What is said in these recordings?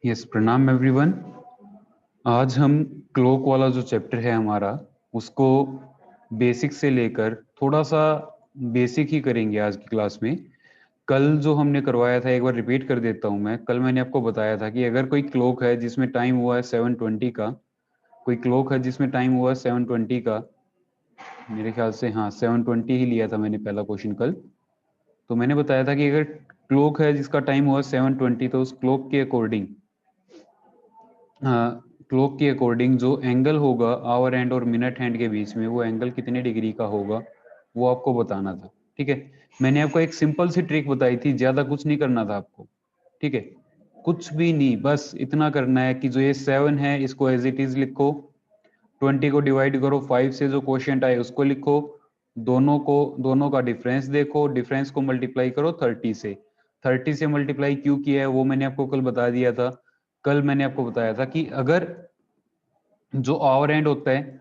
Yes, प्रणाम everyone. आज हम क्लॉक वाला जो चैप्टर है हमारा, उसको बेसिक से लेकर थोड़ा सा बेसिक ही करेंगे आज की क्लास में। कल जो हमने करवाया था एक बार रिपीट कर देता हूँ मैं। कल मैंने आपको बताया था कि अगर कोई क्लॉक है जिसमें टाइम हुआ है 7:20 का, कोई क्लॉक है जिसमें टाइम हुआ है 7:20 का, मेरे ख्याल से हाँ 7:20 ही लिया था मैंने पहला क्वेश्चन कल। तो मैंने बताया था कि अगर क्लॉक है जिसका टाइम हुआ 7:20 तो उस क्लॉक के अकॉर्डिंग क्लॉक के अकॉर्डिंग जो एंगल होगा आवर हैंड और मिनट हैंड के बीच में, वो एंगल कितने डिग्री का होगा वो आपको बताना था। ठीक है, मैंने आपको एक सिंपल सी ट्रिक बताई थी, ज्यादा कुछ नहीं करना था आपको। ठीक है, कुछ भी नहीं, बस इतना करना है कि जो ये 7 है इसको एज इट इज लिखो, 20 को डिवाइड करो 5 से, जो क्वोशिएंट आए उसको लिखो, दोनों का डिफरेंस देखो, डिफरेंस को मल्टीप्लाई करो 30 से। 30 से मल्टीप्लाई क्यों किया है वो मैंने आपको कल बता दिया था। कल मैंने आपको बताया था कि अगर जो आवर एंड होता है,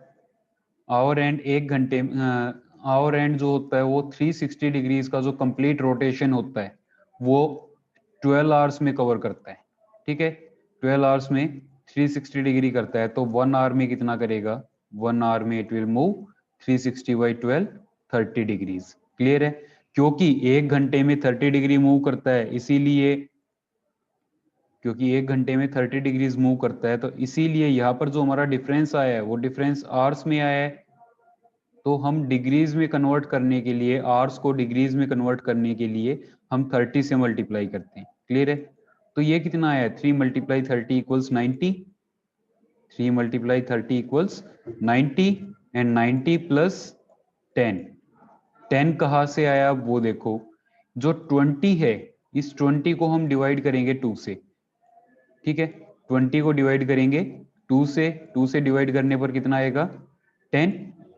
आवर एंड एक घंटे, आवर एंड जो होता है वो 360 डिग्रीज का जो कंप्लीट रोटेशन होता है वो 12 आवर्स में कवर करता है। ठीक है, 12 आवर्स में 360 डिग्री करता है, तो 1 आवर में कितना करेगा? 1 आवर में it will move 360 by 12, 30 degrees. Clear है? क्योंकि एक घंटे में 30 डिग्री मूव करता है, इसीलिए क्योंकि एक घंटे में 30 डिग्रीज मूव करता है, तो इसीलिए यहाँ पर जो हमारा डिफरेंस आया है वो डिफरेंस आवर्स में आया है। तो हम डिग्रीज में कन्वर्ट करने के लिए, आवर्स को डिग्रीज में कन्वर्ट करने के लिए हम 30 से मल्टीप्लाई करते हैं। क्लियर है? तो ये कितना आया? 3 multiply 30 equals 90। 3 multiply 30 equals 90 and 90 plus 10। 10 कहाँ से आया वो देखो, जो 20 है इस 20 को हम डिवाइड करेंगे 2 से। ठीक है, 20 को डिवाइड करेंगे 2 से, 2 से डिवाइड करने पर कितना आएगा? 10।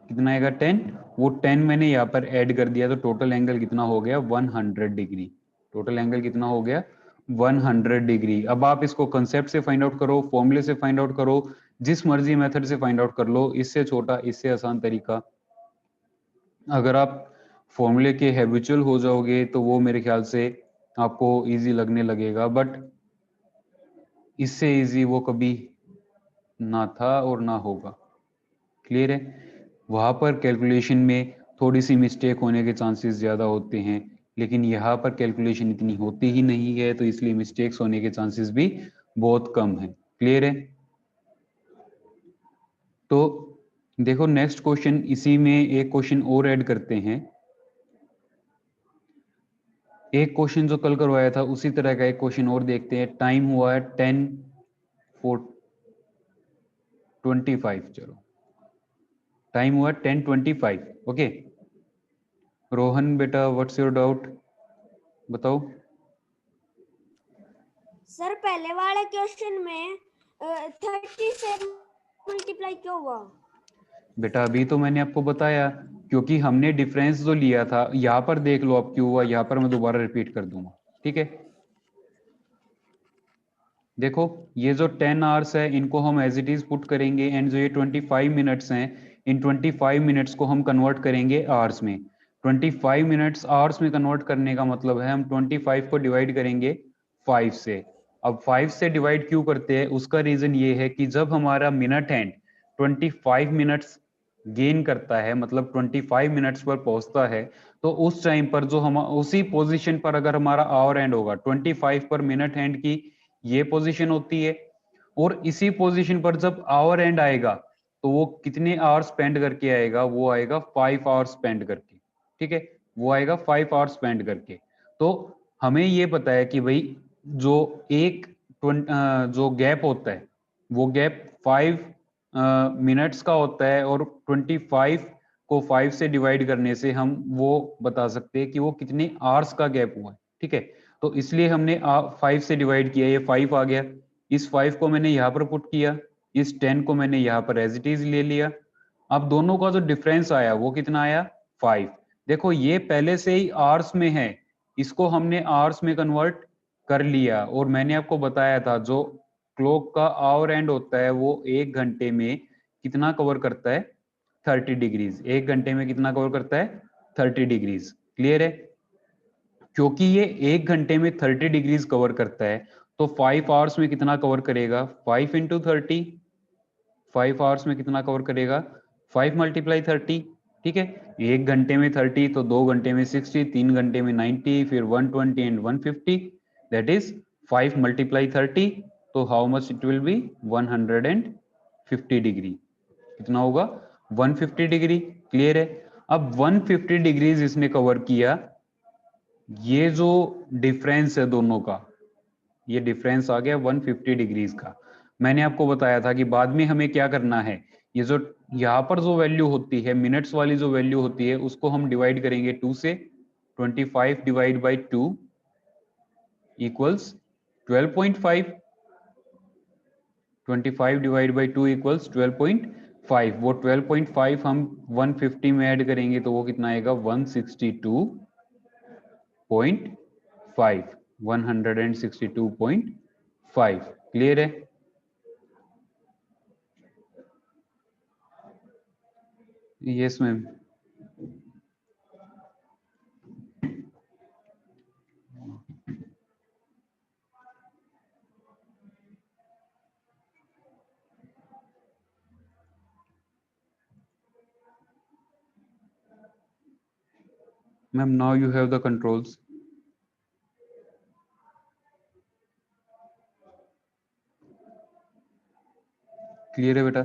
कितना आएगा? 10। वो 10 मैंने यहाँ पर ऐड कर दिया, तो टोटल एंगल कितना हो गया? 100 डिग्री। टोटल एंगल कितना हो गया? 100 डिग्री। अब आप इसको कंसेप्ट से फाइंड आउट करो, फॉर्मूले से फाइंड आउट करो, जिस मर्जी मेथड से फाइंड आउट कर लो, इससे छोटा इससे आसान तरीका। अगर आप फॉर्मूले के हैबिचुअल हो जाओगे तो वो मेरे ख्याल से आपको इजी लगने लगेगा, बट इससे इजी वो कभी ना था और ना होगा। क्लियर है? वहां पर कैलकुलेशन में थोड़ी सी मिस्टेक होने के चांसेस ज्यादा होते हैं, लेकिन यहाँ पर कैलकुलेशन इतनी होती ही नहीं है, तो इसलिए मिस्टेक्स होने के चांसेस भी बहुत कम है। क्लियर है? तो देखो नेक्स्ट क्वेश्चन, इसी में एक क्वेश्चन और ऐड करते हैं। एक क्वेश्चन जो कल करवाया था उसी तरह का एक क्वेश्चन और देखते हैं। टाइम हुआ है 10:25। चलो, टाइम हुआ 10:25। ओके, रोहन बेटा, व्हाट्स योर डाउट? बताओ। सर पहले वाले क्वेश्चन में 30 से मल्टीप्लाई क्यों हुआ? बेटा अभी तो मैंने आपको बताया, क्योंकि हमने डिफरेंस जो लिया था, यहाँ पर देख लो अब क्यों हुआ, यहाँ पर मैं दोबारा रिपीट कर दूंगा। ठीक है, देखो ये जो 10 आवर्स है इनको हम एज इट इज पुट करेंगे, एंड जो ये 25 मिनट्स हैं, इन 25 मिनट्स को हम कन्वर्ट करेंगे आवर्स में। 25 मिनट्स आवर्स में कन्वर्ट करने का मतलब है हम 25 को डिवाइड करेंगे 5 से। अब 5 से डिवाइड क्यों करते हैं, उसका रीजन ये है कि जब हमारा मिनट हैंड 25 मिनट्स गेन करता है, मतलब 25 मिनट्स पर पहुंचता है, तो उस टाइम पर जो हम उसी पोजीशन पर अगर हमारा आवर एंड होगा 25 पर मिनट हैंड की ये पोजीशन होती है, और इसी पोजीशन पर जब आवर एंड आएगा तो वो कितने आवर स्पेंड करके आएगा? वो आएगा 5 आवर स्पेंड करके। ठीक है, वो आएगा 5 आवर स्पेंड करके। तो हमें ये पता है कि भाई जो एक जो गैप होता है वो गैप 5 मिनट्स का होता है, और 25 को 5 से डिवाइड करने से हम वो बता सकते हैं कि वो कितने आवर्स का गैप हुआ है। ठीक है, तो इसलिए हमने 5 से डिवाइड किया, ये 5 आ गया। इस 5 को मैंने यहाँ पर पुट किया, इस 10 को मैंने यहाँ पर एज इट इज ले लिया। अब दोनों का जो डिफरेंस आया वो कितना आया? 5। देखो ये पहले से ही आवर्स में है, इसको हमने आवर्स में कन्वर्ट कर लिया, और मैंने आपको बताया था जो क्लॉक का आवर एंड होता है वो एक घंटे में कितना कवर करता है? 30 डिग्रीज। एक घंटे में कितना कवर करता है? 30 डिग्रीज। क्लियर है? क्योंकि ये एक घंटे में 30 डिग्रीज कवर करता है, तो 5 आवर्स में कितना कवर करेगा? 5 इंटू 30, 5 आवर्स में कितना कवर करेगा? 5 मल्टीप्लाई 30, ठीक है। 1 घंटे में 30, तो 2 घंटे में 60, 3 घंटे में 90, फिर 120 एंड 150, दैट इज 5 मल्टीप्लाई 30, तो how much it will be? 150 degree. कितना होगा? 150 डिग्री। क्लियर है? अब 150 डिग्रीज इसने कवर किया, ये जो डिफरेंस है दोनों का, ये डिफरेंस आ गया 150 डिग्रीज का। मैंने आपको बताया था कि बाद में हमें क्या करना है, ये जो यहाँ पर जो वैल्यू होती है, मिनट्स वाली जो वैल्यू होती है, उसको हम डिवाइड करेंगे 2 से। 25 divide by 2 equals 12.5। 25 divide by 2 equals 12.5। वो 12.5 हम 150 में ऐड करेंगे तो वो कितना आएगा? 162.5। 162.5। क्लियर है? Yes ma'am. Ma'am now you have the controls. Clear है बेटा?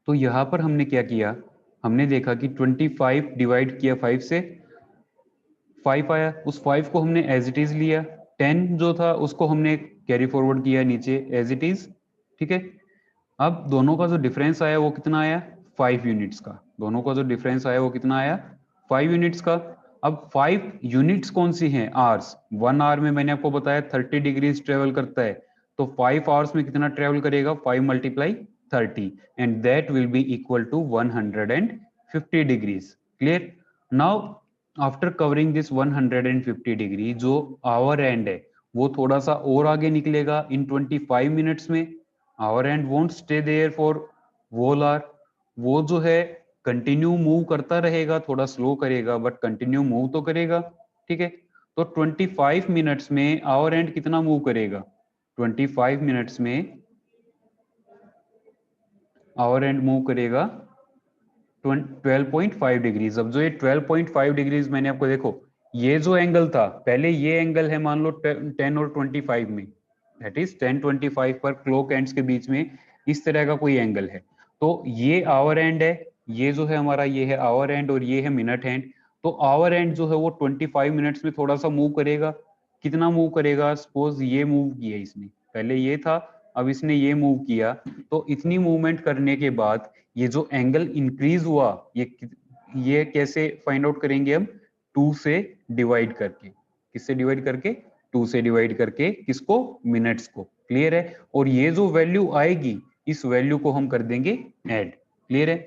तो यहां पर हमने क्या किया, हमने देखा कि 25 डिवाइड किया 5 से, 5 आया, उस 5 को हमने एज इट इज लिया। 10 जो था उसको हमने कैरी फॉरवर्ड किया नीचे एज इट इज, ठीक है। अब दोनों का जो डिफरेंस आया वो कितना आया? 5 यूनिट्स का। दोनों का जो डिफरेंस आया वो कितना आया? 5 यूनिट्स का। अब 5 यूनिट्स कौन सी हैं? आवर्स। 1 आवर में मैंने आपको बताया 30 डिग्रीज ट्रेवल करता है, तो 5 आवर्स में कितना ट्रेवल करेगा? 5 multiply 30 and that will be equal to 150 degrees. Clear? Now after covering this 150 degree, जो आवर एंड है वो थोड़ा सा और आगे निकलेगा इन 25 मिनट्स में। Hour hand won't stay there for whole hour, वो जो है कंटिन्यू मूव करता रहेगा, थोड़ा स्लो करेगा बट कंटिन्यू मूव तो करेगा, ठीक है। तो 25 मिनट्स में आवर एंड कितना मूव करेगा? 25 मिनट्स में आवर एंड मूव करेगा 12.5 डिग्रीज। अब जो ये 12.5 डिग्रीज मैंने आपको, देखो ये जो एंगल था पहले, ये एंगल है मान लो 10 और 25 में, दैट इज 10-25 पर क्लॉक एंड्स के बीच में इस तरह का कोई एंगल है, तो ये आवर एंड है, ये जो है हमारा, ये है आवर एंड और ये है मिनट एंड। तो आवर एंड जो है वो 25 मिनट्स में थोड़ा सा मूव करेगा। कितना मूव करेगा? सपोज ये मूव किया इसने, पहले ये था, अब इसने ये मूव किया, तो इतनी मूवमेंट करने के बाद ये जो एंगल इंक्रीज हुआ, ये कैसे फाइंड आउट करेंगे हम? 2 से डिवाइड करके। किससे डिवाइड करके? 2 से डिवाइड करके। किसको? मिनट्स को। क्लियर है? और ये जो वैल्यू आएगी, इस वैल्यू को हम कर देंगे ऐड। क्लियर है?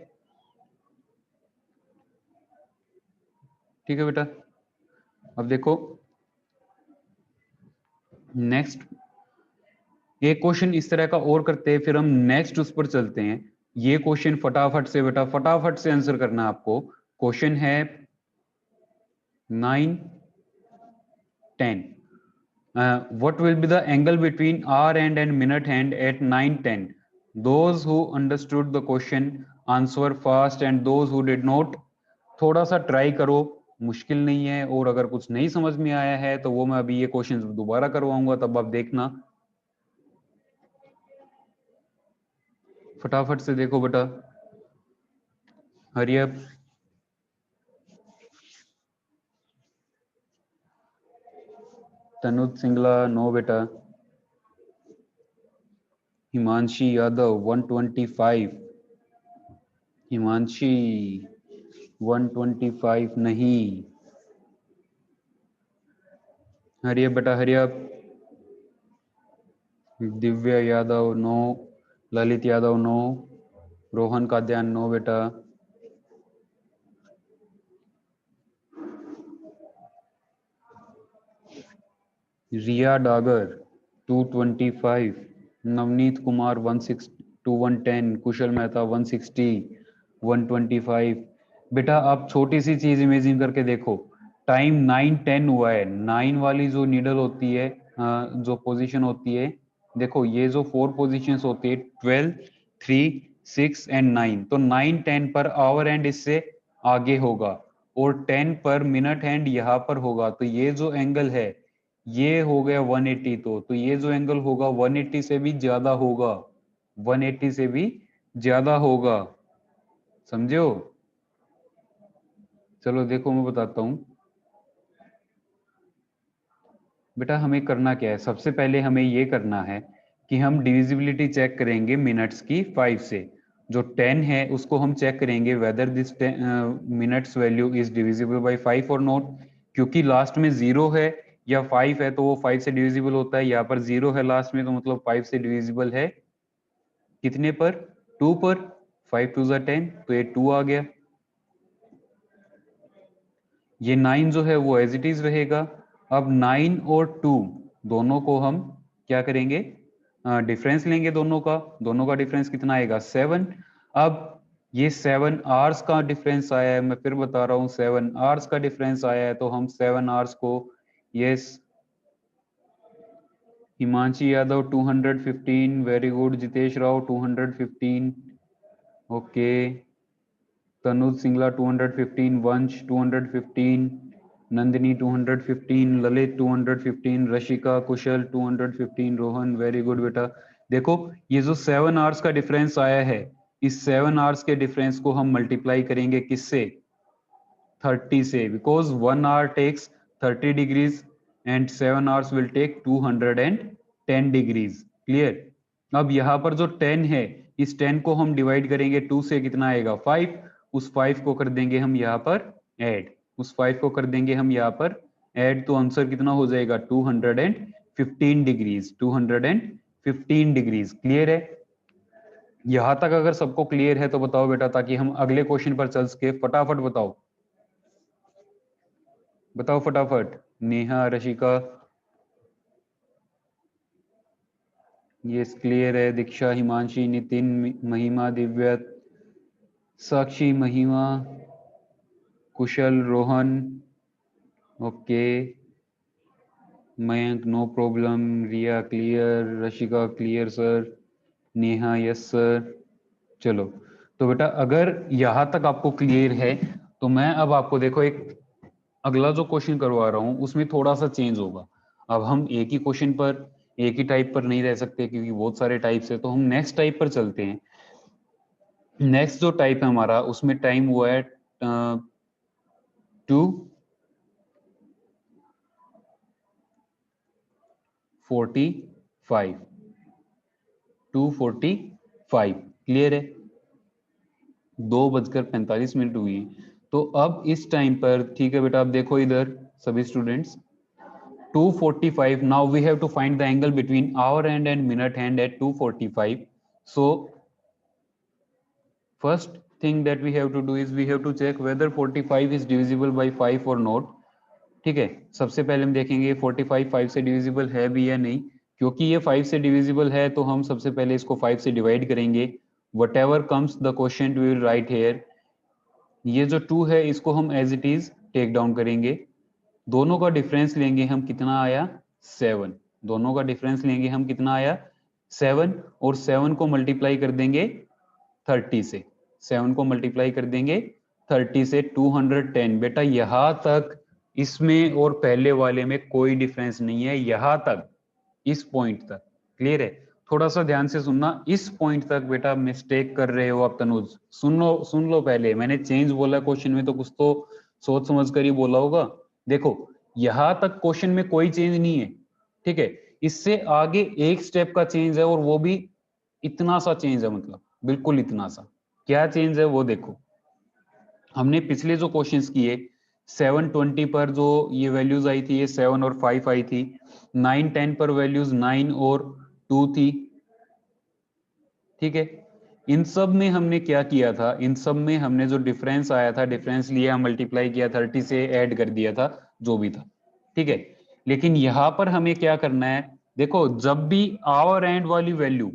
ठीक है बेटा। अब देखो नेक्स्ट एक क्वेश्चन इस तरह का और करते हैं, फिर हम नेक्स्ट उस पर चलते हैं। ये क्वेश्चन फटाफट से बेटा, फटाफट से आंसर करना आपको। क्वेश्चन है 9-10. What will be the angle between hour hand and minute hand at 9-10? Those who understood the question answer fast and those who did not, थोड़ा सा ट्राई करो, मुश्किल नहीं है। और अगर कुछ नहीं समझ में आया है तो वो मैं अभी ये क्वेश्चन दोबारा करवाऊंगा, तब आप देखना। फटाफट से देखो बेटा, hurry up. Tanuj Singla no बेटा। हिमांशी यादव 125। हिमांशी 125 नहीं। हरी अप बेटा, hurry up. Divya Yadav no. Lalit Yadav no. Rohan का ध्यान नो बेटा। रिया डागर 225। नवनीत कुमार 110। कुशल मेहता 160। 125। बेटा आप छोटी सी चीज इमेजिन करके देखो, टाइम 9-10 हुआ है, 9 वाली जो नीडल होती है, जो पोजीशन होती है, देखो ये जो 4 पोजीशंस होती है 12, 3, 6 एंड 9, तो 9, 10 पर आवर एंड इससे आगे होगा और 10 पर मिनट हैंड यहाँ पर होगा, तो ये जो एंगल है ये हो गया 180, तो ये जो एंगल होगा 180 से भी ज्यादा होगा, 180 से भी ज्यादा होगा, समझो। चलो देखो मैं बताता हूं बेटा, हमें करना क्या है। सबसे पहले हमें ये करना है कि हम डिविजिबिलिटी चेक करेंगे मिनट्स की 5 से। जो 10 है उसको हम चेक करेंगे whether this minutes value is divisible by 5 और नॉट, क्योंकि लास्ट में 0 है या 5 है तो वो 5 से डिविजिबल होता है। यहाँ पर 0 है लास्ट में तो मतलब 5 से डिविजिबल है कितने पर, 2 पर। 5 2 10, तो ये 2 आ गया। ये 9 जो है वो एज इट इज रहेगा। अब 9 और 2 दोनों को हम क्या करेंगे, डिफरेंस लेंगे दोनों का डिफरेंस कितना आएगा, 7। अब ये 7 आवर्स का डिफरेंस आया है, मैं फिर बता रहा हूँ 7 आवर्स का डिफरेंस आया है, तो हम 7 आवर्स को, yes Himanshi Yadav 215, very good. Jitesh Rao 215, okay. Tanuj Singla 215, वंश 215, नंदिनी 215, ललित 215, रशिका, कुशल 215, रोहन वेरी गुड बेटा। देखो ये जो 7 आवर्स का डिफरेंस आया है, इस 7 आवर्स के डिफरेंस को हम मल्टीप्लाई करेंगे किससे, 30 से, because 1 hour takes 30 degrees and 7 hours will take 210 degrees. Clear. अब यहाँ पर जो 10 है, इस 10 को हम डिवाइड करेंगे 2 से, कितना आएगा 5। उस 5 को कर देंगे हम यहाँ पर ऐड, उस 5 को कर देंगे हम यहाँ पर ऐड, तो आंसर कितना हो जाएगा 215 डिग्रीज, 215 डिग्रीज। क्लियर है। यहां तक अगर सबको क्लियर है तो बताओ बेटा, ताकि हम अगले क्वेश्चन पर चल सके। फटाफट बताओ, बताओ फटाफट। नेहा, रशिका, ये क्लियर है। दीक्षा, हिमांशी, नितिन, महिमा, Divya, Sakshi, Mahima, Kushal, Rohan, okay, Mayank no problem, Riya clear, Rashika clear sir, Neha yes sir. चलो तो बेटा अगर यहां तक आपको क्लियर है तो मैं अब आपको देखो एक अगला जो क्वेश्चन करवा रहा हूं उसमें थोड़ा सा चेंज होगा। अब हम एक ही क्वेश्चन पर, एक ही टाइप पर नहीं रह सकते क्योंकि बहुत सारे टाइप्स है, तो हम नेक्स्ट टाइप पर चलते हैं। नेक्स्ट जो टाइप है हमारा उसमें टाइम हुआ है 2:45, 2:45। क्लियर है। 2:45 हुई है। तो अब इस टाइम पर, ठीक है बेटा, अब देखो इधर सभी students, 2:45, now we have to find the angle between hour hand and minute hand at 2:45. So first thing that we have to do is we have to check whether 45 is divisible by 5 or not. ठीक है, सबसे पहले हम देखेंगे 45 5 से divisible है भी या नहीं। क्योंकि ये 5 से डिविजिबल है तो हम सबसे पहले इसको 5 से डिवाइड करेंगे। whatever comes the quotient we will write here. ये जो 2 है इसको हम as it is take down करेंगे। दोनों का डिफरेंस लेंगे हम, कितना आया 7। दोनों का डिफरेंस लेंगे हम, कितना आया 7, और 7 को मल्टीप्लाई कर देंगे 30 से। 7 को मल्टीप्लाई कर देंगे 30 से, 210। बेटा यहां तक इसमें और पहले वाले में कोई डिफरेंस नहीं है, यहां तक, इस पॉइंट तक। क्लियर है। थोड़ा सा ध्यान से सुनना, इस पॉइंट तक बेटा मिस्टेक कर रहे हो आप तनुज। सुन लो पहले, मैंने चेंज बोला क्वेश्चन में तो कुछ तो सोच समझ कर ही बोला होगा। देखो यहां तक क्वेश्चन में कोई चेंज नहीं है, ठीक है। इससे आगे एक स्टेप का चेंज है और वो भी इतना सा चेंज है, मतलब बिल्कुल इतना सा। क्या चेंज है वो देखो। हमने पिछले जो क्वेश्चंस किए 720 पर जो ये वैल्यूज आई थी, ये 7 और 5 आई थी। 910 पर वैल्यूज 9 और 2 थी, ठीक है। इन सब में हमने क्या किया था, इन सब में हमने जो डिफरेंस आया था, डिफरेंस लिया, मल्टीप्लाई किया, 30 से ऐड कर दिया था, जो भी था, ठीक है। लेकिन यहां पर हमें क्या करना है, देखो जब भी आवर एंड वाली वैल्यू,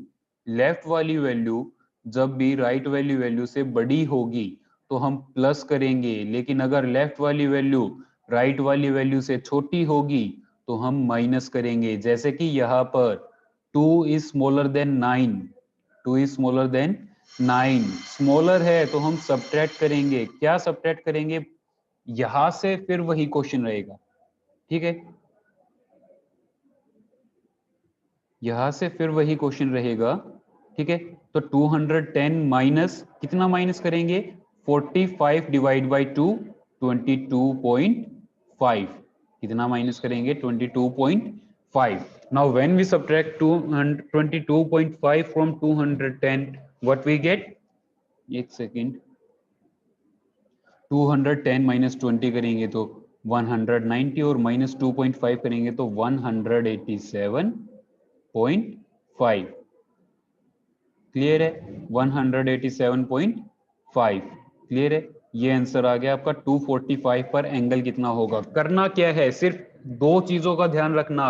लेफ्ट वाली वैल्यू जब भी राइट वाली वैल्यू से बड़ी होगी तो हम प्लस करेंगे, लेकिन अगर लेफ्ट वाली वैल्यू राइट वाली वैल्यू से छोटी होगी तो हम माइनस करेंगे। जैसे कि यहाँ पर 2 is smaller than 9, 2 is smaller than 9, smaller है तो हम सब्ट्रैक्ट करेंगे, क्या सब्ट्रैक्ट करेंगे, यहां से फिर वही क्वेश्चन रहेगा, ठीक है, यहां से फिर वही क्वेश्चन रहेगा, ठीक है। तो 210 माइनस कितना माइनस करेंगे, 45 डिवाइड बाई 2, 22.5, कितना माइनस करेंगे, 22.5। Now when we subtract 22.5 from 210, what we get, एक सेकेंड, 210 माइनस 20 करेंगे तो 190 और माइनस 2.5 करेंगे तो 187.5, क्लियर है, 187.5, क्लियर है। ये आंसर आ गया आपका। 245 पर एंगल कितना होगा। करना क्या है, सिर्फ दो चीजों का ध्यान रखना,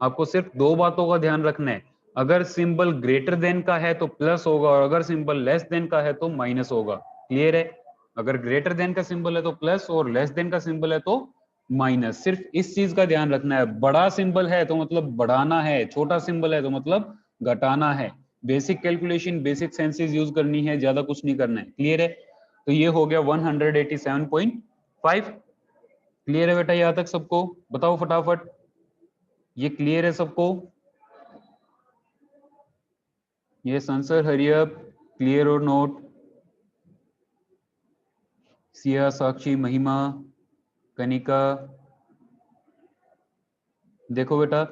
आपको सिर्फ दो बातों का ध्यान रखना है। अगर सिंबल ग्रेटर देन का है तो प्लस होगा और अगर सिंबल लेस देन का है तो माइनस होगा, क्लियर है। अगर ग्रेटर देन का सिंबल है तो प्लस और लेस देन का सिंबल है तो माइनस, सिर्फ इस चीज का ध्यान रखना है। बड़ा सिंबल है तो मतलब बढ़ाना है, छोटा सिंबल है तो मतलब घटाना है। Basic calculation, basic senses use करनी है, ज्यादा कुछ नहीं करना है, क्लियर है। तो ये हो गया 187.5, क्लियर है बेटा यहां तक सबको, बताओ फटाफट, ये क्लियर है सबको। ये आंसर, हरी अप, क्लियर और नोट। सिया, साक्षी, महिमा, कनिका, देखो बेटा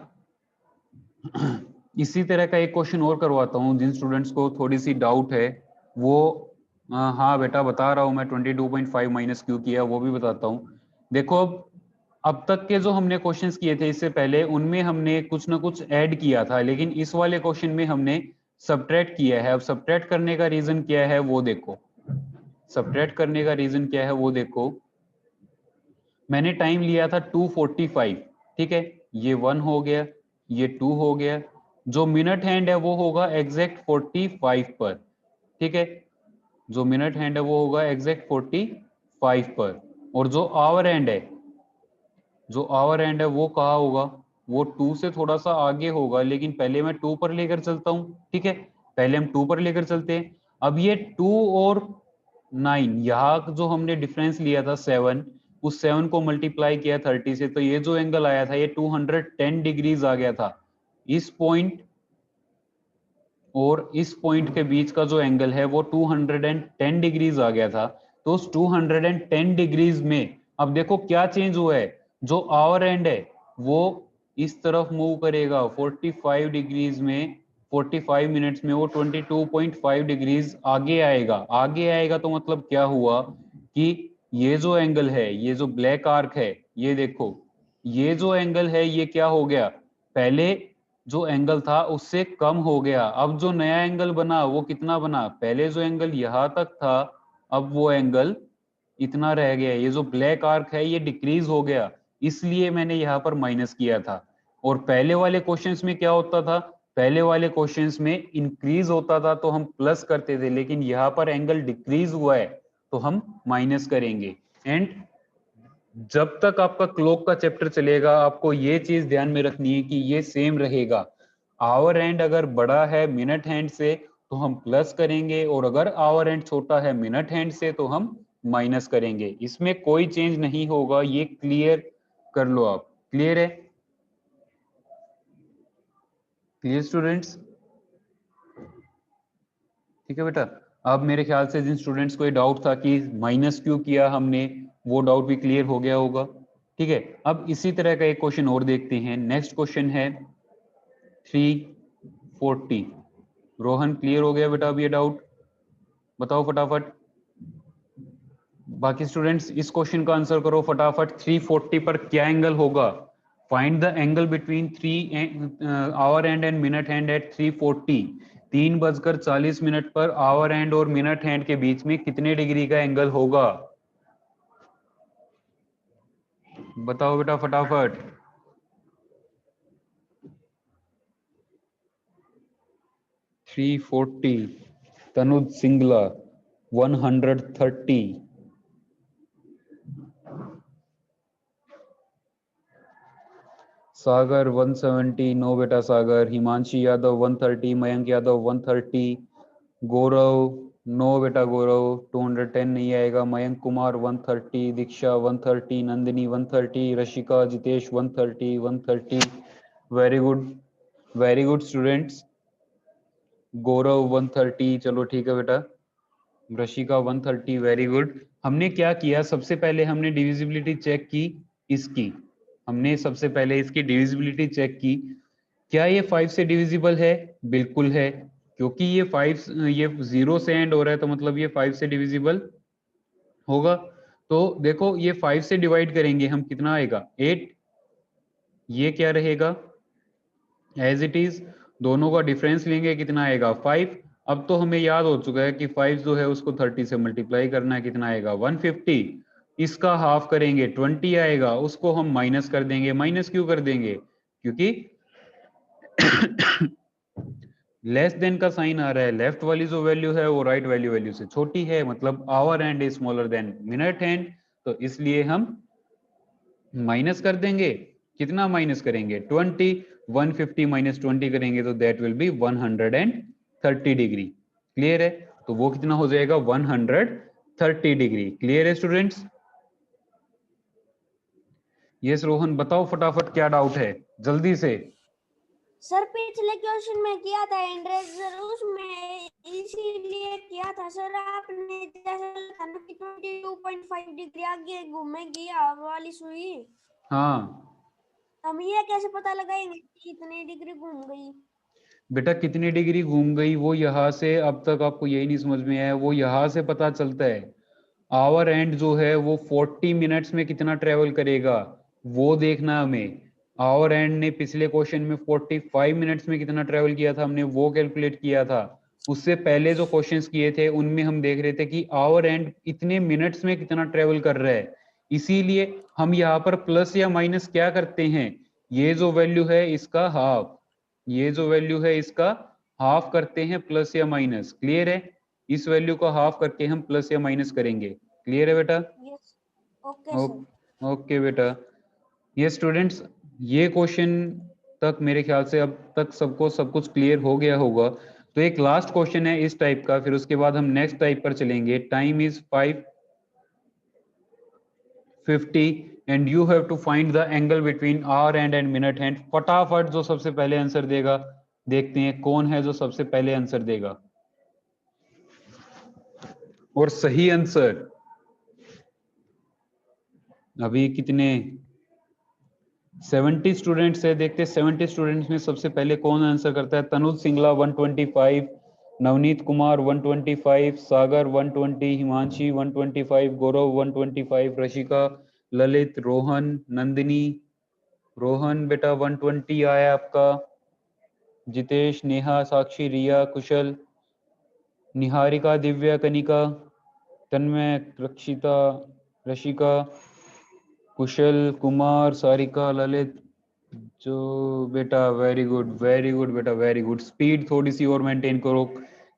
इसी तरह का एक क्वेश्चन और करवाता हूं, जिन स्टूडेंट्स को थोड़ी सी डाउट है वो हाँ बेटा बता रहा हूं मैं 22.5 माइनस क्यों किया वो भी बताता हूं। देखो अब तक के जो हमने क्वेश्चंस किए थे इससे पहले, उनमें हमने कुछ ना कुछ ऐड किया था, लेकिन इस वाले क्वेश्चन में हमने सब्ट्रैक्ट किया है। अब सब्ट्रैक्ट करने का रीजन क्या है वो देखो, सब्ट्रैक्ट करने का रीजन क्या है वो देखो। मैंने टाइम लिया था 245, ठीक है, ये 1 हो गया, ये 2 हो गया, जो मिनट हैंड है वो होगा एग्जैक्ट 45 पर, ठीक है, जो मिनट हैंड है वो होगा एग्जैक्ट 45 पर, और जो आवर हैंड है, जो आवर हैंड है वो कहाँ होगा, वो 2 से थोड़ा सा आगे होगा, लेकिन पहले मैं 2 पर लेकर चलता हूं, ठीक है, पहले हम 2 पर लेकर चलते हैं। अब ये 2 और 9, यहाँ जो हमने डिफरेंस लिया था 7, उस 7 को मल्टीप्लाई किया 30 से, तो ये जो एंगल आया था ये 210 डिग्रीज आ गया था। इस पॉइंट और इस पॉइंट के बीच का जो एंगल है वो 210 डिग्रीज आ गया था। तो उस 210 डिग्रीज में अब देखो क्या चेंज हुआ है, जो आवर एंड है वो इस तरफ मूव करेगा 45 डिग्रीज में, 45 मिनट्स में वो 22.5 डिग्रीज आगे आएगा। आगे आएगा तो मतलब क्या हुआ कि ये जो एंगल है, ये जो ब्लैक आर्क है, ये देखो, ये जो एंगल है ये क्या हो गया, पहले जो एंगल था उससे कम हो गया। अब जो नया एंगल बना वो कितना बना, पहले जो एंगल यहां तक था अब वो एंगल इतना रह गया। ये जो ब्लैक आर्क है ये डिक्रीज हो गया, इसलिए मैंने यहाँ पर माइनस किया था। और पहले वाले क्वेश्चंस में क्या होता था, पहले वाले क्वेश्चंस में इंक्रीज होता था तो हम प्लस करते थे, लेकिन यहाँ पर एंगल डिक्रीज हुआ है तो हम माइनस करेंगे। एंड जब तक आपका क्लॉक का चैप्टर चलेगा आपको ये चीज ध्यान में रखनी है कि ये सेम रहेगा। आवर एंड अगर बड़ा है मिनट हैंड से तो हम प्लस करेंगे, और अगर आवर एंड छोटा है मिनट हैंड से तो हम माइनस करेंगे। इसमें कोई चेंज नहीं होगा, ये क्लियर कर लो आप। क्लियर है, क्लियर स्टूडेंट्स, ठीक है बेटा। अब मेरे ख्याल से जिन स्टूडेंट्स को ये डाउट था कि माइनस क्यों किया हमने, वो डाउट भी क्लियर हो गया होगा, ठीक है। अब इसी तरह का एक क्वेश्चन और देखते हैं। नेक्स्ट क्वेश्चन है 340। रोहन क्लियर हो गया बेटा अब ये डाउट, बताओ फटाफट। बाकी स्टूडेंट्स इस क्वेश्चन का आंसर करो फटाफट। 340 पर क्या एंगल होगा, find the angle between 3 our and and minute hand eight 340। 3:40 per hour hand और मिनट हैंड के बीच में कितने डिग्री का एंगल होगा, बताओ बेटा फटाफट। थ्री 340, तनुज सिंगला 130, सागर 170, नो बेटा सागर। हिमांशी यादव 130, मयंक यादव 130, गौरव नो बेटा गौरव 210 नहीं आएगा। Mayank Kumar 130, Diksha 130, Nandini 130, Rashika Jitesh 130, 130। Very good students. Gaurav 130, चलो ठीक है बेटा। Rashika 130, very good. हमने क्या किया, सबसे पहले हमने डिविजिबिलिटी चेक की इसकी, हमने सबसे पहले इसकी डिविजिबिलिटी चेक की। क्या ये 5 से डिविजिबल है? बिल्कुल है, क्योंकि ये 0 से एंड हो रहा है, तो मतलब ये 5 से डिविजिबल होगा। तो देखो ये 5 से डिवाइड करेंगे हम, कितना आएगा? 8। ये क्या रहेगा? एज इट इज, दोनों का डिफरेंस लेंगे, कितना आएगा? 5। अब तो हमें याद हो चुका है कि 5 जो है उसको 30 से मल्टीप्लाई करना है, कितना आएगा? 150। इसका हाफ करेंगे 20 आएगा, उसको हम माइनस कर देंगे। माइनस क्यों कर देंगे? क्योंकि लेस देन का साइन आ रहा है, लेफ्ट वाली जो वैल्यू है वो राइट वैल्यू से छोटी है, मतलब hour hand is smaller than minute hand, तो इसलिए हम माइनस कर देंगे। कितना माइनस करेंगे? 20। 150 माइनस 20 करेंगे तो that will B 130 degree. Clear है? तो वो कितना हो जाएगा? 130 डिग्री। क्लियर है स्टूडेंट्स? यस रोहन, बताओ फटाफट क्या डाउट है, जल्दी से। सर पिछले क्वेश्चन में किया था एंड्रेजर, उसमें इसीलिए किया था सर। आपने जैसे लिखा ना कि 22.5 डिग्री आगे घूमेगी हवा वाली सुई, हाँ हम ये कैसे पता लगाएंगे कि कितनी डिग्री घूम गई? बेटा, कितनी डिग्री घूम गई वो यहाँ से, अब तक आपको यही नहीं समझ में आया, वो यहाँ से पता चलता है। आवर एंड जो है वो 40 मिनट्स में कितना ट्रेवल करेगा वो देखना हमें। आवर एंड ने पिछले क्वेश्चन में 45 मिनट्स में कितना ट्रेवल किया था, हमने वो कैलकुलेट किया था। उससे पहले जो क्वेश्चंस किए थे उनमें हम देख रहे थे कि आवर एंड इतने मिनट्स में कितना ट्रेवल कर रहा है। इसीलिए हम यहाँ पर प्लस या माइनस क्या करते हैं, ये जो वैल्यू है इसका हाफ, ये जो वैल्यू है इसका हाफ करते हैं, प्लस या माइनस। क्लियर है? इस वैल्यू को हाफ करके हम प्लस या माइनस करेंगे। क्लियर है बेटा? Yes, okay sir. ओके बेटा। ये स्टूडेंट्स, ये क्वेश्चन तक मेरे ख्याल से अब तक सबको सब कुछ क्लियर हो गया होगा। तो एक लास्ट क्वेश्चन है इस टाइप का, फिर उसके बाद हम नेक्स्ट टाइप पर चलेंगे। Time is 5:50 and you have to find the angle between hour and minute hand. फटाफट जो सबसे पहले आंसर देगा, देखते हैं कौन है जो सबसे पहले आंसर देगा। और सही आंसर अभी कितने 70 स्टूडेंट्स है, देखते हैं 70 स्टूडेंट्स में सबसे पहले कौन आंसर करता है। तनुज सिंगला 125, नवनीत कुमार 125, सागर 120, हिमांशी 125, गौरव 125, रशिका, ललित, रोहन, नंदिनी। रोहन बेटा 120 आया आपका। जितेश, नेहा, साक्षी, रिया, कुशल, निहारिका, दिव्या, कनिका, तन्मय, रक्षिता, रशिका, कुशल, कुमार, सारिका, ललित, जो बेटा वेरी गुड बेटा, वेरी गुड। स्पीड थोड़ी सी और मेंटेन करो।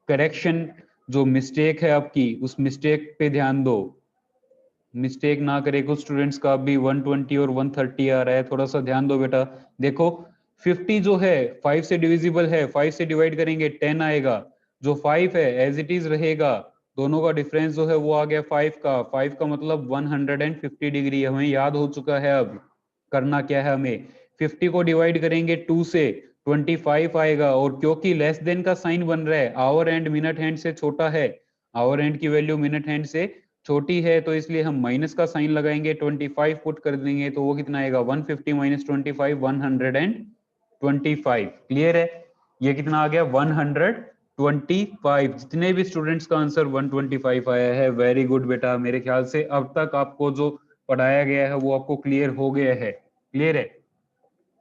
करेक्शन, जो मिस्टेक है आपकी उस मिस्टेक पे ध्यान दो, मिस्टेक ना करे। कुछ स्टूडेंट्स का भी 120 और 130 आ रहा है, थोड़ा सा ध्यान दो बेटा। देखो 50 जो है 5 से डिविजिबल है, 5 से डिवाइड करेंगे 10 आएगा। जो 5 है एज इट इज रहेगा, दोनों का डिफरेंस जो है वो आ गया 5 का। 5 का मतलब 150 डिग्री, हमें याद हो चुका है। अब करना क्या है हमें, 50 को डिवाइड करेंगे 2 से, 25 आएगा। और क्योंकि लेस देन का साइन बन रहा है, आवर एंड मिनट हैंड से छोटा है, आवर एंड की वैल्यू मिनट हैंड से छोटी है, तो इसलिए हम माइनस का साइन लगाएंगे, 25 पुट कर देंगे, तो वो कितना आएगा? 150 माइनस 25, 125। क्लियर है? ये कितना आ गया? 125। जितने भी स्टूडेंट्स का आंसर 125 आया है, वेरी गुड बेटा। मेरे ख्याल से अब तक आपको जो पढ़ाया गया है वो आपको क्लियर हो गया है। क्लियर है?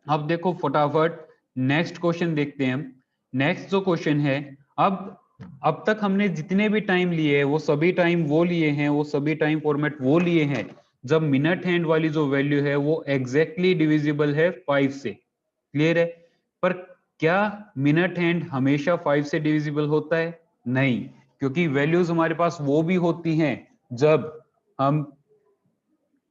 अब देखो फटाफट नेक्स्ट क्वेश्चन देखते हैं हम। नेक्स्ट जो क्वेश्चन है, अब तक हमने जितने भी टाइम लिए हैं वो सभी टाइम वो लिए हैं, वो सभी टाइम फॉर्मेट वो लिए हैं जब मिनट हैंड वाली जो वैल्यू है वो एग्जैक्टली डिविजिबल है 5 से। क्लियर है? पर क्या मिनट हैंड हमेशा 5 से डिविजिबल होता है? नहीं, क्योंकि वैल्यूज हमारे पास वो भी होती हैं जब हम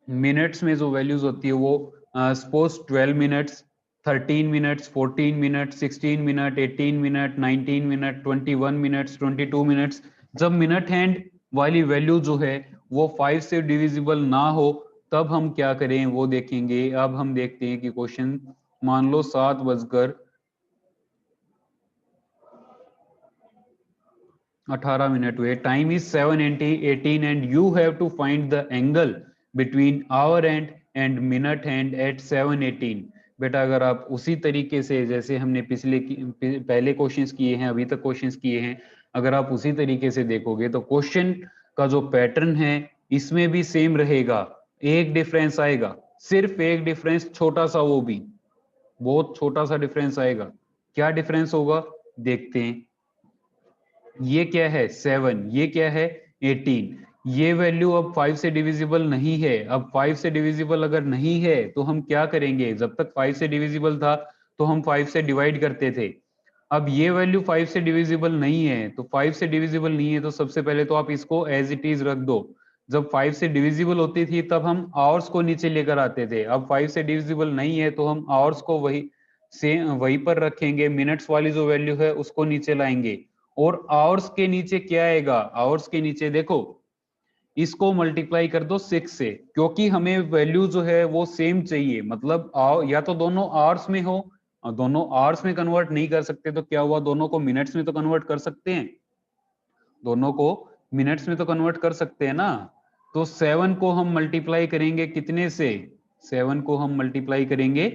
मिनट्स में जो वैल्यूज होती है वो suppose 12 minutes, 13 minutes, 14 minute, 16 minute, 18 minute, 19 minute, 21 minutes, 22 minutes. जब मिनट हैंड वाली वैल्यू जो है वो 5 से डिविजिबल ना हो तब हम क्या करें वो देखेंगे। अब हम देखते हैं कि क्वेश्चन मान लो 7:18 हुए, time is 7:18 and you have to find the angle between hour and minute hand at 7:18। बेटा अगर आप उसी तरीके से जैसे हमने पहले क्वेश्चंस किए हैं, अभी तक क्वेश्चंस किए हैं, अगर आप उसी तरीके से देखोगे तो क्वेश्चन का जो पैटर्न है इसमें भी सेम रहेगा। एक डिफरेंस आएगा, सिर्फ एक डिफरेंस, छोटा सा, वो भी बहुत छोटा सा डिफरेंस आएगा। क्या डिफरेंस होगा देखते हैं। ये क्या है 7, ये क्या है 18। ये वैल्यू अब 5 से डिविजिबल नहीं है। अब 5 से डिविजिबल अगर नहीं है तो हम क्या करेंगे, जब तक 5 से डिविजिबल था तो हम 5 से डिवाइड करते थे। अब ये वैल्यू 5 से डिविजिबल नहीं है, तो 5 से डिविजिबल नहीं है तो सबसे पहले तो आप इसको एज इट इज रख दो। जब 5 से डिविजिबल होती थी तब हम आवर्स को नीचे लेकर आते थे। अब 5 से डिविजिबल नहीं है तो हम आवर्स को वही पर रखेंगे, मिनट्स वाली जो वैल्यू है उसको नीचे लाएंगे। और आवर्स के नीचे क्या आएगा, आवर्स के नीचे देखो इसको मल्टीप्लाई कर दो 6 से, क्योंकि हमें वैल्यू जो है वो सेम चाहिए। मतलब या तो दोनों आवर्स में हो, और दोनों आवर्स में कन्वर्ट नहीं कर सकते तो क्या हुआ, दोनों को मिनट्स में तो कन्वर्ट कर सकते हैं, दोनों को मिनट्स में तो कन्वर्ट कर सकते हैं ना। तो 7 को हम मल्टीप्लाई करेंगे कितने से, 7 को हम मल्टीप्लाई करेंगे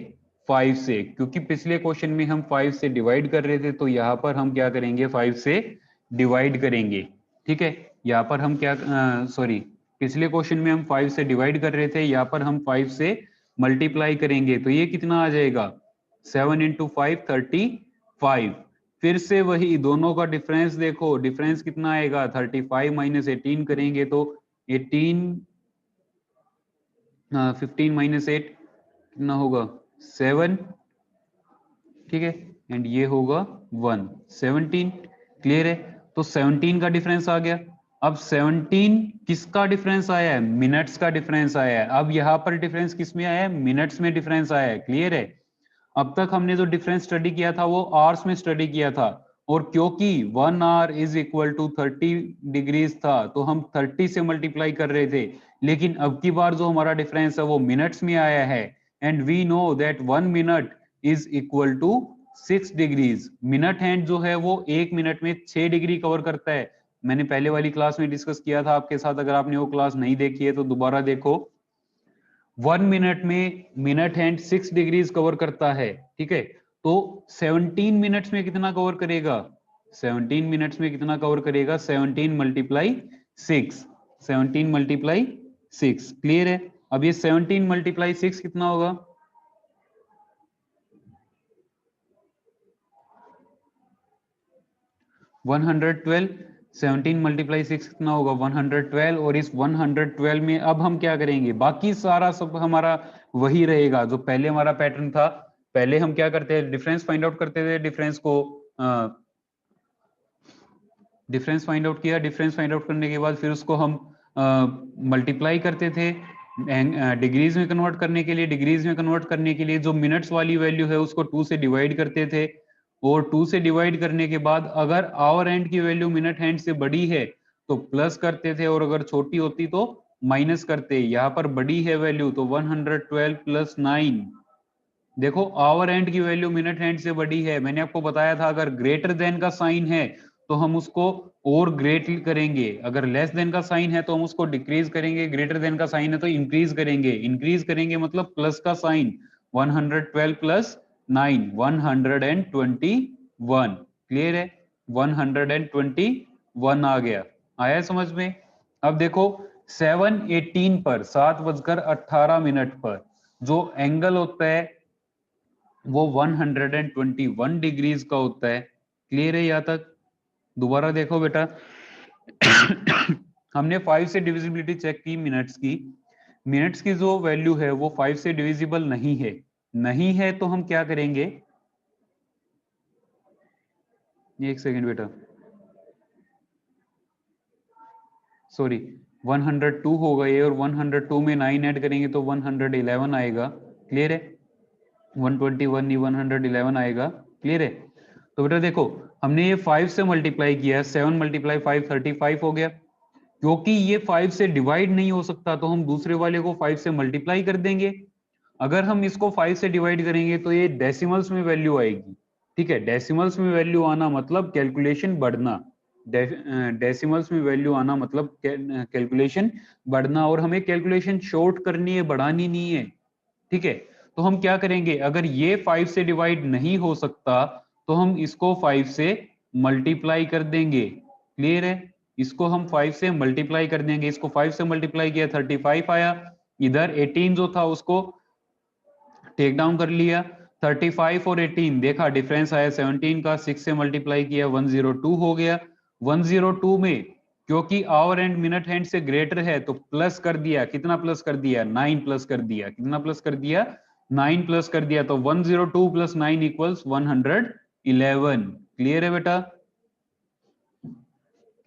5 से, क्योंकि पिछले क्वेश्चन में हम 5 से डिवाइड कर रहे थे, तो यहां पर हम क्या करेंगे 5 से डिवाइड करेंगे। ठीक है, यहाँ पर हम क्या, सॉरी, पिछले क्वेश्चन में हम 5 से डिवाइड कर रहे थे, यहाँ पर हम 5 से मल्टीप्लाई करेंगे। तो ये कितना आ जाएगा 7 इंटू 5 35। फिर से वही दोनों का डिफरेंस देखो, डिफरेंस कितना आएगा 35 माइनस 18 करेंगे तो 18, 15 माइनस 8 कितना होगा 7। ठीक है, एंड ये होगा 1, 17। क्लियर है, तो 17 का डिफरेंस आ गया। अब 17 किसका डिफरेंस आया है, मिनट्स का डिफरेंस आया है। अब यहां पर डिफरेंस किस में आया है, मिनट्स में डिफरेंस आया है। क्लियर है, अब तक हमने जो डिफरेंस स्टडी किया था वो आवर्स में स्टडी किया था, और क्योंकि 1 hour is equal to 30 degrees था तो हम 30 से मल्टीप्लाई कर रहे थे। लेकिन अब की बार जो हमारा डिफरेंस है वो मिनट्स में आया है, and we know that 1 minute is equal to 6 degrees. Minute hand जो है वो 1 मिनट में 6 डिग्री कवर करता है। मैंने पहले वाली क्लास में डिस्कस किया था आपके साथ, अगर आपने वो क्लास नहीं देखी है तो दोबारा देखो। 1 मिनट में मिनट हैंड 6 डिग्रीज कवर करता है। ठीक है, तो 17 मिनट्स में कितना कवर करेगा, 17 मिनट्स में कितना कवर करेगा 17 मल्टीप्लाई 6, 17 मल्टीप्लाई 6। क्लियर है, अब ये 17 मल्टीप्लाई 6 कितना होगा, वन 112। 17 मल्टीप्लाई 6 कितना होगा 112। और इस 112 में अब हम क्या करेंगे, बाकी सारा सब हमारा वही रहेगा जो पहले हमारा पैटर्न था। पहले हम क्या करते हैं, डिफरेंस फाइंड आउट करते थे, डिफरेंस फाइंड आउट किया, डिफरेंस फाइंड आउट करने के बाद फिर उसको हम मल्टीप्लाई करते थे डिग्रीज में कन्वर्ट करने के लिए। डिग्रीज में कन्वर्ट करने के लिए जो मिनट्स वाली वैल्यू है उसको 2 से डिवाइड करते थे, और 2 से डिवाइड करने के बाद अगर आवर एंड की वैल्यू मिनट हैंड से बड़ी है तो प्लस करते थे, और अगर छोटी होती तो माइनस करते। यहाँ पर बड़ी है वैल्यू तो 112 प्लस 9। देखो आवर एंड की वैल्यू मिनट हैंड से बड़ी है, मैंने आपको बताया था अगर ग्रेटर देन का साइन है तो हम उसको और ग्रेट करेंगे, अगर लेस देन का साइन है तो हम उसको डिक्रीज करेंगे, ग्रेटर देन का साइन है तो इंक्रीज करेंगे। इंक्रीज करेंगे मतलब प्लस का साइन, 112 प्लस 9 121। क्लियर है, 121 आ गया, आया समझ में। अब देखो 7:18 पर, 7:18 पर जो एंगल होता है वो 121 डिग्रीज का होता है। क्लियर है यहां तक, दोबारा देखो बेटा। हमने 5 से डिविजिबिलिटी चेक की मिनट्स की, मिनट्स की जो वैल्यू है वो 5 से डिविजिबल नहीं है, नहीं है तो हम क्या करेंगे, एक सेकेंड बेटा, सॉरी 102 होगा ये, और 102 में 9 ऐड करेंगे तो 111 आएगा। क्लियर है, 121 111 आएगा। क्लियर है? तो बेटा देखो हमने ये 5 से मल्टीप्लाई किया, 7 मल्टीप्लाई 5 35 हो गया। क्योंकि ये 5 से डिवाइड नहीं हो सकता तो हम दूसरे वाले को 5 से मल्टीप्लाई कर देंगे। अगर हम इसको 5 से डिवाइड करेंगे तो ये डेसिमल्स में वैल्यू आएगी। ठीक है, डेसिमल्स में वैल्यू आना मतलब कैलकुलेशन बढ़ना। डेसिमल्स में वैल्यू आना मतलब कैलकुलेशन बढ़ना, और हमें कैलकुलेशन शॉर्ट करनी है, बढ़ानी नहीं है। ठीक है, तो हम क्या करेंगे, अगर ये 5 से डिवाइड नहीं हो सकता तो हम इसको 5 से मल्टीप्लाई कर देंगे। क्लियर है? इसको हम 5 से मल्टीप्लाई कर देंगे। इसको 5 से मल्टीप्लाई किया 35 आया। इधर 18 जो था उसको टेक डाउन कर लिया। 35 और 18 देखा डिफरेंस आया 17 का। 6 से मल्टीप्लाई किया 102 हो गया। 102 में क्योंकि आवर एंड मिनट हैंड से ग्रेटर है तो प्लस कर दिया। कितना प्लस कर दिया? 9 प्लस कर दिया। कितना प्लस कर दिया? 9 प्लस कर दिया। तो 102 प्लस 9 इक्वल्स 111। क्लियर है बेटा?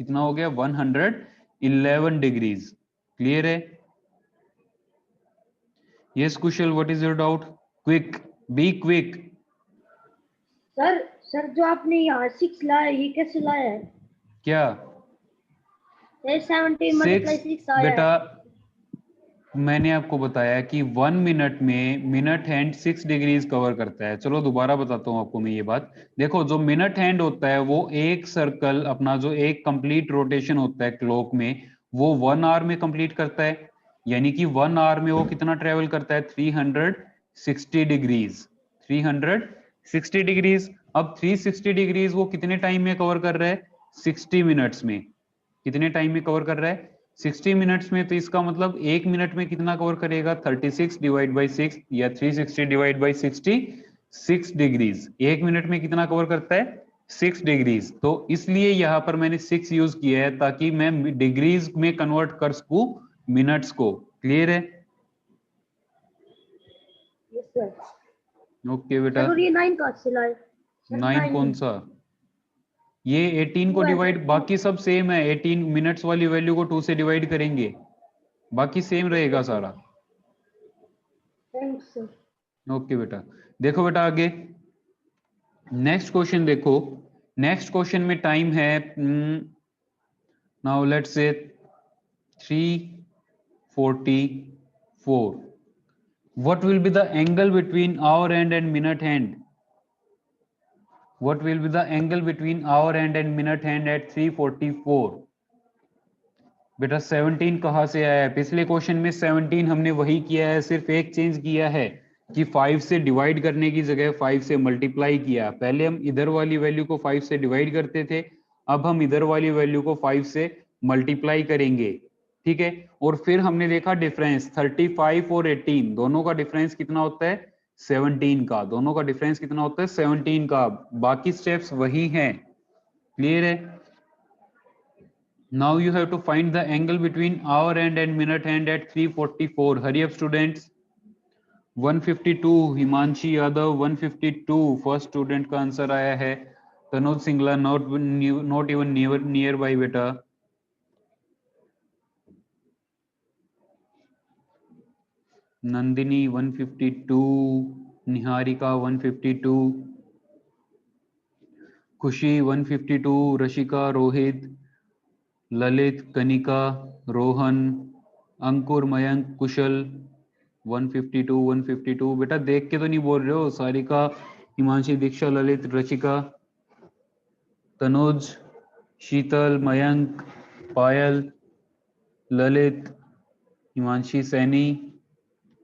कितना हो गया? 111 डिग्रीज। क्लियर है? Yes Kusal, what is your doubt? Quick, be quick. Sir जो आपने यहाँ 6 लाया ये कैसे लाया है? क्या? 17 मल्टीप्लाई 6 आया बेटा है। मैंने आपको बताया कि 1 मिनट में मिनट हैंड 6 डिग्रीज कवर करता है। चलो दोबारा बताता हूँ आपको मैं ये बात। देखो जो मिनट हैंड होता है वो एक सर्कल अपना जो एक कंप्लीट रोटेशन होता है क्लॉक में वो 1 आवर में कंप्लीट करता है। यानी कि 1 आवर में वो कितना ट्रेवल करता है? 360 डिग्रीज। 360 डिग्रीज। अब 360 डिग्रीज वो कितने टाइम में कवर कर रहा है? 60 मिनट्स में। कितने टाइम में कवर कर रहा है? 60 मिनट्स में। तो इसका मतलब एक मिनट में कितना कवर करेगा? 36 डिवाइड बाई 6 या 360 डिवाइड बाई 60, 6 डिग्रीज। एक मिनट में कितना कवर करता है? 6 डिग्रीज। तो इसलिए यहां पर मैंने 6 यूज किया है ताकि मैं डिग्रीज में कन्वर्ट कर सकूं मिनट्स को। क्लियर है? Yes sir. ओके बेटा। सर और ये 9 कहाँ से लाए? 9 कौन सा? ये 18 को डिवाइड, बाकी सब सेम है। 18 मिनट्स वाली वैल्यू को 2 से डिवाइड करेंगे, बाकी सेम रहेगा सारा। Thanks sir. ओके बेटा। देखो बेटा आगे नेक्स्ट क्वेश्चन देखो। नेक्स्ट क्वेश्चन में टाइम है now let's say 3:44। What will be the angle between hour and minute hand? What will be the angle between hour and minute hand eight 3:44? बेटा 17 कहां से आया है? पिछले क्वेश्चन में 17 हमने वही किया है, सिर्फ एक चेंज किया है कि 5 से डिवाइड करने की जगह 5 से मल्टीप्लाई किया। पहले हम इधर वाली वैल्यू को 5 से डिवाइड करते थे, अब हम इधर वाली वैल्यू को 5 से मल्टीप्लाई करेंगे। ठीक है, और फिर हमने देखा डिफरेंस 35 और 18 दोनों का डिफरेंस कितना होता है? 17 का। दोनों का डिफरेंस कितना होता है? 17 का। बाकी स्टेप्स वही हैं। क्लियर है? Now you have to find the angle between hour hand and minute hand at 3:44. Hurry up students. 152 Himanshi Yadav 152 first student का आंसर आया है। Tanuj Singla not even near by बेटा। नंदिनी 152, निहारिका 152, खुशी 152, रशिका, रोहित, ललित, कनिका, रोहन, अंकुर, मयंक, कुशल 152 152। बेटा देख के तो नहीं बोल रहे हो? सारिका, हिमांशी, दीक्षा, ललित, रचिका, तनुज, शीतल, मयंक, पायल, ललित, हिमांशी, सैनी।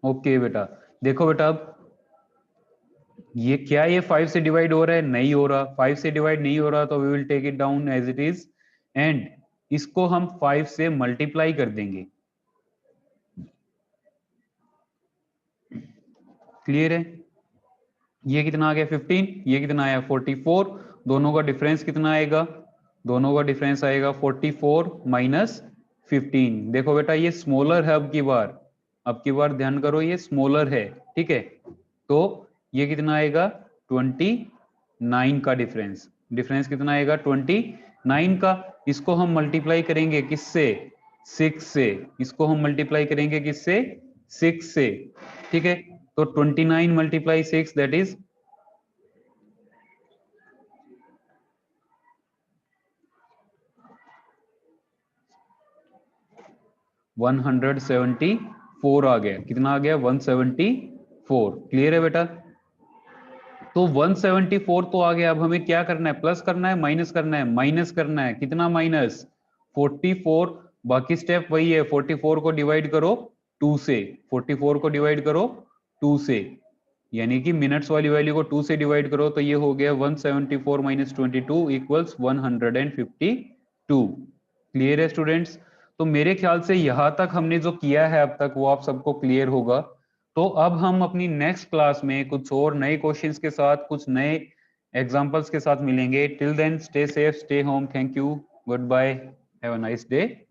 ओके बेटा। देखो बेटा अब ये क्या, ये 5 से डिवाइड हो रहा है? नहीं हो रहा। 5 से डिवाइड नहीं हो रहा तो we will take it down as it is and इसको हम 5 से मल्टीप्लाई कर देंगे। क्लियर है? ये कितना आ गया? 15। ये कितना आया? 44। दोनों का डिफरेंस कितना आएगा? दोनों का डिफरेंस आएगा 44 माइनस 15। देखो बेटा ये स्मॉलर है अब की बार ध्यान करो, ये स्मॉलर है। ठीक है, तो ये कितना आएगा? 29 का डिफरेंस। डिफरेंस कितना आएगा? 29 का। इसको हम मल्टीप्लाई करेंगे किससे? 6 से। इसको हम मल्टीप्लाई करेंगे किससे? 6 से। ठीक है, तो 29 मल्टीप्लाई 6 दैट इज 174 आ गया। कितना आ गया? 174। क्लियर है बेटा? तो 174 तो आ गया। अब हमें क्या करना है? प्लस करना है, माइनस करना है? माइनस करना है। कितना माइनस? 44। बाकी स्टेप वही है, 44 को डिवाइड करो 2 से, 44 को डिवाइड करो 2 से, यानी कि मिनट्स वाली वैल्यू को 2 से डिवाइड करो तो ये हो गया 174 माइनस 22 इक्वल्स 152। क्लियर है स्टूडेंट्स? तो मेरे ख्याल से यहां तक हमने जो किया है अब तक वो आप सबको क्लियर होगा। तो अब हम अपनी नेक्स्ट क्लास में कुछ और नए क्वेश्चंस के साथ, कुछ नए एग्जांपल्स के साथ मिलेंगे। Till then stay safe, stay home. Thank you, good bye, have a nice day.